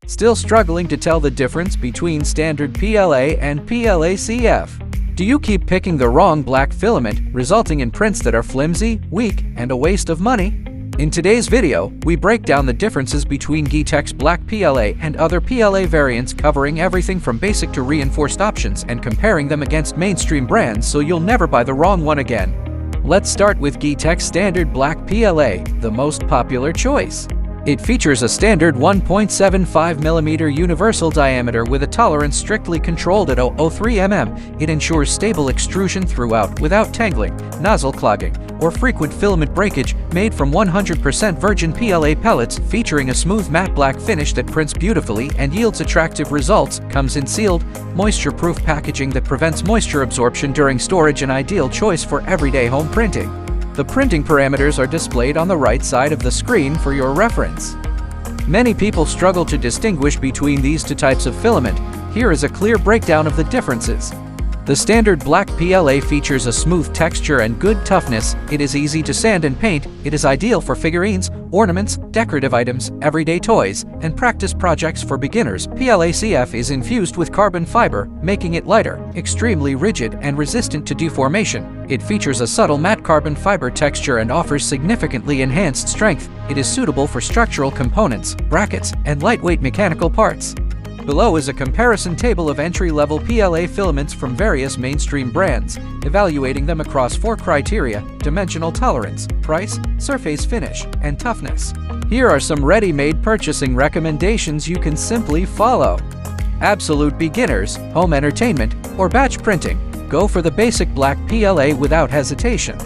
Still struggling to tell the difference between standard PLA and PLA-CF? Do you keep picking the wrong black filament, resulting in prints that are flimsy, weak, and a waste of money? In today's video, we break down the differences between Geeetech's black PLA and other PLA variants, covering everything from basic to reinforced options and comparing them against mainstream brands so you'll never buy the wrong one again. Let's start with Geeetech's standard black PLA, the most popular choice. It features a standard 1.75mm universal diameter with a tolerance strictly controlled at 0.03 mm. It ensures stable extrusion throughout without tangling, nozzle clogging, or frequent filament breakage. Made from 100% virgin PLA pellets, featuring a smooth matte black finish that prints beautifully and yields attractive results, comes in sealed, moisture-proof packaging that prevents moisture absorption during storage, an ideal choice for everyday home printing. The printing parameters are displayed on the right side of the screen for your reference. Many people struggle to distinguish between these two types of filament. Here is a clear breakdown of the differences. The standard black PLA features a smooth texture and good toughness. It is easy to sand and paint. It is ideal for figurines, ornaments, decorative items, everyday toys, and practice projects for beginners. PLA-CF is infused with carbon fiber, making it lighter, extremely rigid, and resistant to deformation. It features a subtle matte carbon fiber texture and offers significantly enhanced strength. It is suitable for structural components, brackets, and lightweight mechanical parts. Below is a comparison table of entry-level PLA filaments from various mainstream brands, evaluating them across 4 criteria: dimensional tolerance, price, surface finish, and toughness. Here are some ready-made purchasing recommendations you can simply follow. Absolute beginners, home entertainment, or batch printing, go for the basic black PLA without hesitation.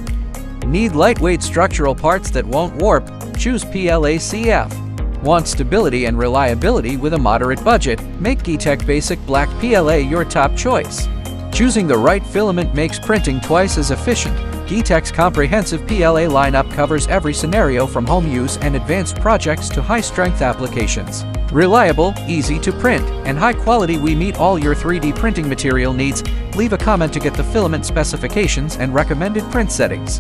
Need lightweight structural parts that won't warp? Choose PLA-CF. Want stability and reliability with a moderate budget? Make Geeetech Basic Black PLA your top choice. Choosing the right filament makes printing twice as efficient. Geeetech's comprehensive PLA lineup covers every scenario from home use and advanced projects to high-strength applications. Reliable, easy to print, and high quality, we meet all your 3D printing material needs. Leave a comment to get the filament specifications and recommended print settings.